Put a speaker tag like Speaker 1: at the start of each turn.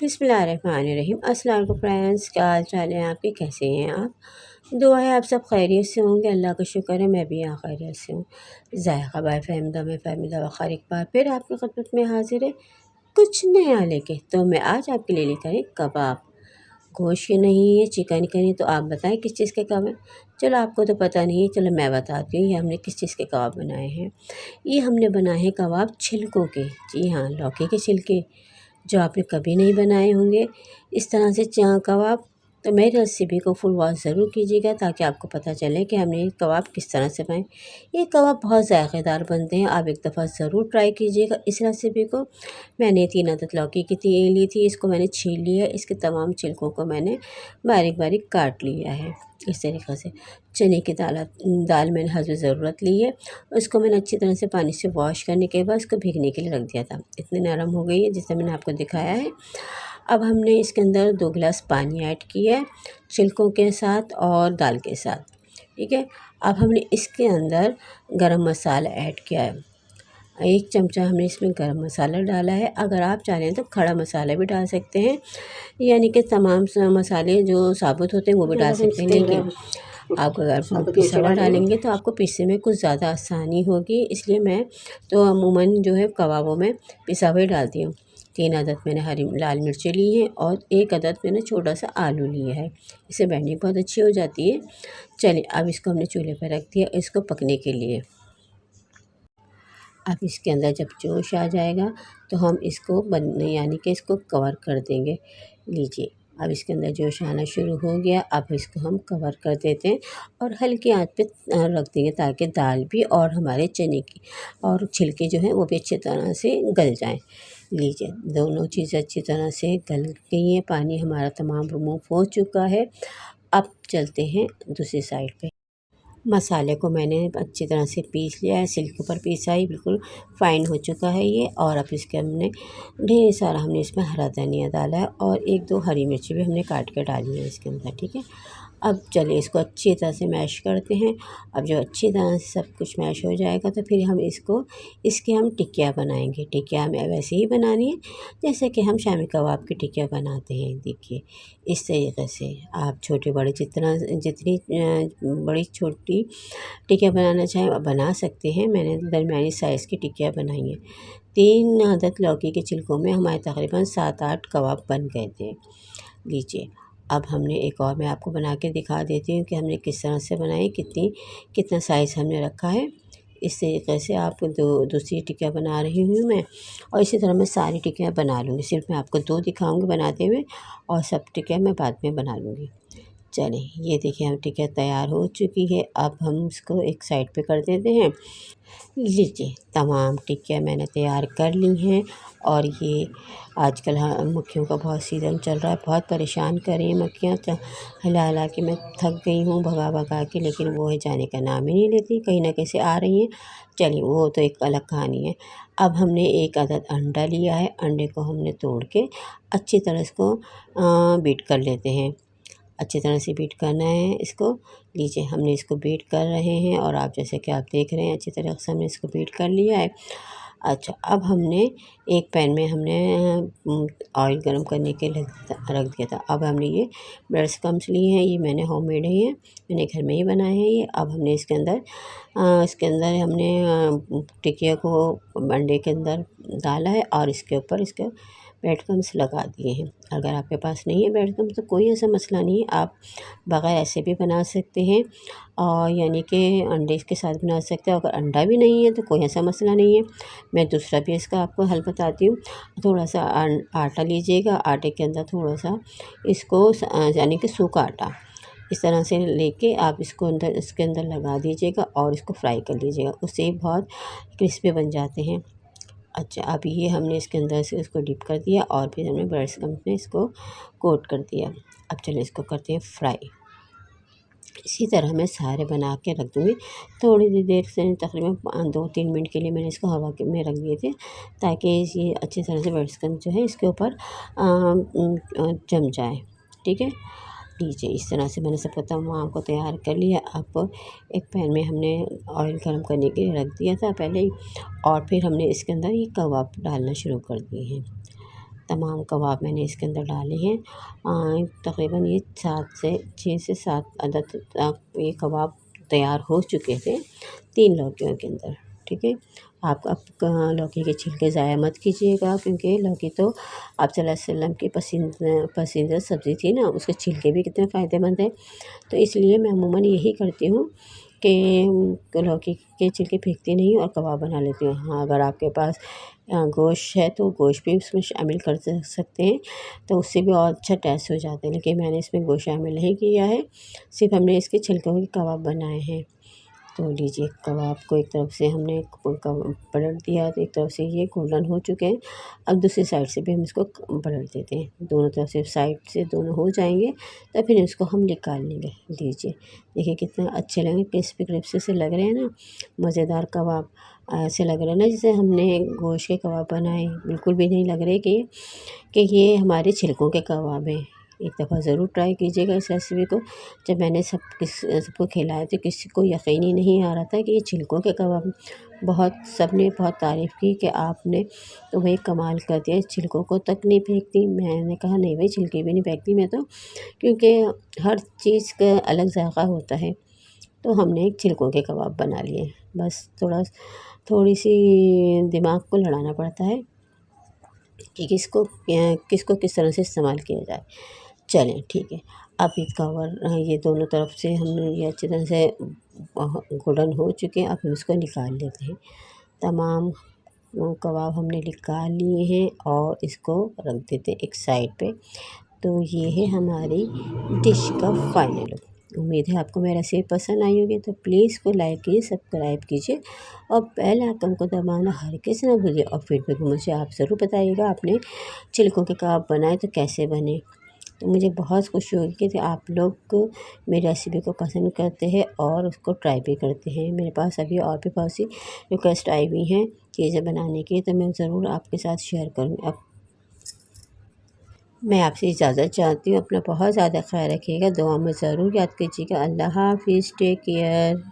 Speaker 1: बिस्मिल्लाहिर्रहमानिर्रहीम। अस्सलाम वालेकुम फ्रेंड्स, क्या हाल चाल है आपके? कैसे हैं आप? दुआ है आप सब खैरियत से होंगे। अल्लाह का शुक्र है मैं भी यहाँ खैरियत से हूँ। ज़ायक़ा बाय फ़हमीदा में फ़हमीदा बख़ैर एक बार फिर आपकी खिदमत में हाज़िर है कुछ नया लेके। तो मैं आज आपके लिए लेकर आई कबाब। गोश्त के नहीं है, चिकन के नहीं, तो आप बताएं किस चीज़ के कबाब हैं? चलो आपको तो पता नहीं है, चलो मैं बताती हूँ ये हमने किस चीज़ के कबाब बनाए हैं। ये हमने बनाए हैं कबाब छिलकों के। जी हाँ, लौकी के छिलके जो आपने कभी नहीं बनाए होंगे इस तरह से कबाब। तो मेरी रेसिपी को फुल वॉच ज़रूर कीजिएगा ताकि आपको पता चले कि हमने ये कबाब किस तरह से बनाए। ये कबाब बहुत ज़ायक़ेदार बनते हैं, आप एक दफ़ा ज़रूर ट्राई कीजिएगा इस रेसिपी को। मैंने 3 अदद लौकी की ली थी, इसको मैंने छील लिया, इसके तमाम छिलकों को मैंने बारीक बारीक काट लिया है इस तरीक़े से। चने की दाल मैंने हस्ब ज़रूरत ली है, उसको मैंने अच्छी तरह से पानी से वॉश करने के बाद उसको भीगने के लिए रख दिया था। इतनी नरम हो गई है जिसे मैंने आपको दिखाया है। अब हमने इसके अंदर 2 गिलास पानी ऐड किया है छिलकों के साथ और दाल के साथ, ठीक है। अब हमने इसके अंदर गरम मसाला ऐड किया है। 1 चमचा हमने इसमें गरम मसाला डाला है। अगर आप चाहें तो खड़ा मसाला भी डाल सकते हैं, यानी कि तमाम मसाले जो साबुत होते हैं वो भी डाल सकते हैं, लेकिन आप अगर पिसा हुआ डालेंगे तो आपको पीसने में कुछ ज़्यादा आसानी होगी, इसलिए मैं तो अमूमन जो है कबाबों में पिसा हुआ ही डालती हूँ। 3 अदद मैंने हरी लाल मिर्चें ली हैं और 1 अदद मैंने छोटा सा आलू लिया है, इससे बाइंडिंग बहुत अच्छी हो जाती है। चलिए अब इसको हमने चूल्हे पर रख दिया इसको पकने के लिए। अब इसके अंदर जब जोश आ जाएगा तो हम इसको यानी कि इसको कवर कर देंगे। लीजिए अब इसके अंदर जोश आना शुरू हो गया। अब इसको हम कवर कर देते हैं और हल्की आंच पे रख देंगे ताकि दाल भी और हमारे चने की और छिलके जो हैं वो भी अच्छी तरह से गल जाएं। लीजिए दोनों चीज़ें अच्छी तरह से गल गई हैं, पानी हमारा तमाम रिमूव हो चुका है। अब चलते हैं दूसरी साइड पे। मसाले को मैंने अच्छी तरह से पीस लिया है, सिल्क पर पीसा ही बिल्कुल फ़ाइन हो चुका है ये। और अब इसके हमने ढेर सारा हमने इसमें हरा धनिया डाला है और 1-2 हरी मिर्ची भी हमने काट के डाली है इसके अंदर, ठीक है। अब चलिए इसको अच्छी तरह से मैश करते हैं। अब जब अच्छी तरह से सब कुछ मैश हो जाएगा तो फिर हम इसकी हम टिक्कियाँ बनाएंगे। टिक्कियाँ हमें वैसे ही बनानी है जैसे कि हम शामी कबाब की टिक्कियाँ बनाते हैं। देखिए इस तरीके से आप छोटे बड़े जितनी बड़ी छोटी टिक्कियाँ बनाना चाहें आप बना सकते हैं। मैंने दरमियानी साइज़ की टिक्कियाँ बनाई हैं। 3 अदद लौकी के छिलकों में हमारे तकरीबन 7-8 कबाब बन गए थे। लीजिए अब हमने एक और मैं आपको बना के दिखा देती हूँ कि हमने किस तरह से बनाई, कितना साइज़ हमने रखा है। इस तरीके से आप दूसरी टिक्कियाँ बना रही हूँ मैं और इसी तरह मैं सारी टिक्कियाँ बना लूँगी। सिर्फ मैं आपको 2 दिखाऊँगी बनाते हुए और सब टिक्कियाँ मैं बाद में बना लूँगी। चलिए ये देखिए हम टिक्कियाँ तैयार हो चुकी है। अब हम इसको एक साइड पे कर देते हैं। लीजिए तमाम टिक्कियाँ मैंने तैयार कर ली हैं और ये आजकल मक्खियों का बहुत सीज़न चल रहा है, बहुत परेशान कर रही हैं मक्खियाँ। तो हिला हिला के मैं थक गई हूँ भगा भगा के, लेकिन वो है जाने का नाम ही नहीं लेती, कहीं ना कहीं से आ रही हैं। चलिए वो तो एक अलग कहानी है। अब हमने 1 अदद अंडा लिया है, अंडे को हमने तोड़ के अच्छी तरह इसको बीट कर लेते हैं। अच्छी तरह से बीट करना है इसको। लीजिए हमने इसको बीट कर रहे हैं और आप जैसे कि आप देख रहे हैं अच्छी तरह से हमने इसको बीट कर लिया है। अच्छा अब हमने एक पैन में हमने ऑयल गरम करने के लिए रख दिया था। अब हमने ये ब्रेड क्रम्स लिए हैं, ये मैंने होममेड ही है, मैंने घर में ही बनाए हैं ये। अब हमने इसके अंदर हमने टिकिया को अंडे के अंदर डाला है और इसके ऊपर इसके ब्रेड क्रम्स लगा दिए हैं। अगर आपके पास नहीं है ब्रेड क्रम्स तो कोई ऐसा मसला नहीं है, आप बग़ैर ऐसे भी बना सकते हैं और यानी कि अंडे के साथ बना सकते हैं। अगर अंडा भी नहीं है तो कोई ऐसा मसला नहीं है। मैं दूसरा भी इसका आपको हल बताती हूँ। थोड़ा सा आटा लीजिएगा, आटे के अंदर थोड़ा सा इसको यानी कि सूखा आटा इस तरह से लेके आप इसके अंदर लगा दीजिएगा और इसको फ्राई कर लीजिएगा, उससे बहुत क्रिस्पी बन जाते हैं। अच्छा अब ये हमने इसके अंदर से इसको डिप कर दिया और फिर हमने ब्रेड क्रम्स में इसको कोट कर दिया। अब चलिए इसको करते हैं फ्राई। इसी तरह मैं सारे बना के रख दूँगी। थोड़ी सी देर से तकरीबन 2-3 मिनट के लिए मैंने इसको हवा में रख दिए थे ताकि ये अच्छी तरह से ब्रेड क्रम्स जो है इसके ऊपर जम जाए, ठीक है। लीजिए इस तरह से मैंने सबको तमाम को तैयार कर लिया। अब एक पैन में हमने ऑयल गर्म करने के लिए रख दिया था पहले ही और फिर हमने इसके अंदर ये कबाब डालना शुरू कर दिए हैं। तमाम कबाब मैंने इसके अंदर डाले हैं। तकरीबन ये 6 से 7 अदद ये कबाब तैयार हो चुके थे 3 लौकियों के अंदर। ठीक है, आप अब लौकी के छिलके ज़ाया मत कीजिएगा, क्योंकि लौकी तो आप सल्लल्लाहु अलैहि वसल्लम की पसंदीदा सब्ज़ी थी ना, उसके छिलके भी कितने फ़ायदेमंद हैं। तो इसलिए मैं अमूमन यही करती हूँ कि लौकी के छिलके फेंकती नहीं हूँ और कबाब बना लेती हूँ। हाँ, अगर आपके पास गोश्त है तो गोश्त भी उसमें शामिल कर सकते हैं, तो उससे भी और अच्छा टेस्ट हो जाता है। लेकिन मैंने इसमें गोश्त शामिल नहीं किया है, सिर्फ हमने इसके छिलकों के कबाब बनाए हैं। तो लीजिए, कबाब को एक तरफ से हमने पलट दिया, तो एक तरफ से ये गोल्डन हो चुके हैं। अब दूसरी साइड से भी हम इसको पलट देते हैं, दोनों तरफ से साइड से दोनों हो जाएंगे तो फिर इसको हम निकाल लेंगे। लीजिए, देखिए कितने अच्छे लगेंगे, क्रिस्पी क्रिस्पी से लग रहे हैं ना, मज़ेदार कबाब। ऐसे लग रहे हैं ना जैसे हमने गोश्त के कबाब बनाए, बिल्कुल भी नहीं लग रहे कि ये हमारे छिलकों के कबाब हैं। एक दफ़ा ज़रूर ट्राई कीजिएगा इस रेसिपी को। जब मैंने सबको खिलाया तो किसी को यकीन ही नहीं आ रहा था कि ये छिलकों के कबाब। सब ने बहुत तारीफ़ की कि आपने तो भाई कमाल कर दिया, छिलकों को तक नहीं फेंकती। मैंने कहा नहीं भाई, छिलके भी नहीं फेंकती मैं तो, क्योंकि हर चीज़ का अलग जायका होता है। तो हमने एक छिलकों के कबाब बना लिए। बस थोड़ी सी दिमाग को लड़ाना पड़ता है कि किसको किस तरह से इस्तेमाल किया जाए। चलें ठीक है, अब ये कवर ये दोनों तरफ से हमने ये अच्छी तरह से गोल्डन हो चुके हैं। अब हम इसको निकाल लेते हैं। तमाम कबाब हमने निकाल लिए हैं और इसको रख देते हैं एक साइड पे। तो ये है हमारी डिश का फाइनल लुक। उम्मीद है आपको मेरा रेसिपी पसंद आई होगी, तो प्लीज़ इसको लाइक कीजिए, सब्सक्राइब कीजिए और बेल आइकन को दबाना हर किसी ना भूलिए। और फीडबैक मुझे आप ज़रूर बताइएगा आपने छिलकों के कबाब बनाए तो कैसे बने। तो मुझे बहुत खुशी होगी कि आप लोग मेरी रेसिपी को पसंद करते हैं और उसको ट्राई भी करते हैं। मेरे पास अभी और भी बहुत सी रिक्वेस्ट आई हुई हैं चीज़ें बनाने की, तो मैं ज़रूर आपके साथ शेयर करूँगी। अब मैं आपसे इजाज़त चाहती हूँ। अपना बहुत ज़्यादा ख्याल रखिएगा, दुआ में ज़रूर याद कीजिएगा। अल्लाह हाफ़िज़, टेक केयर।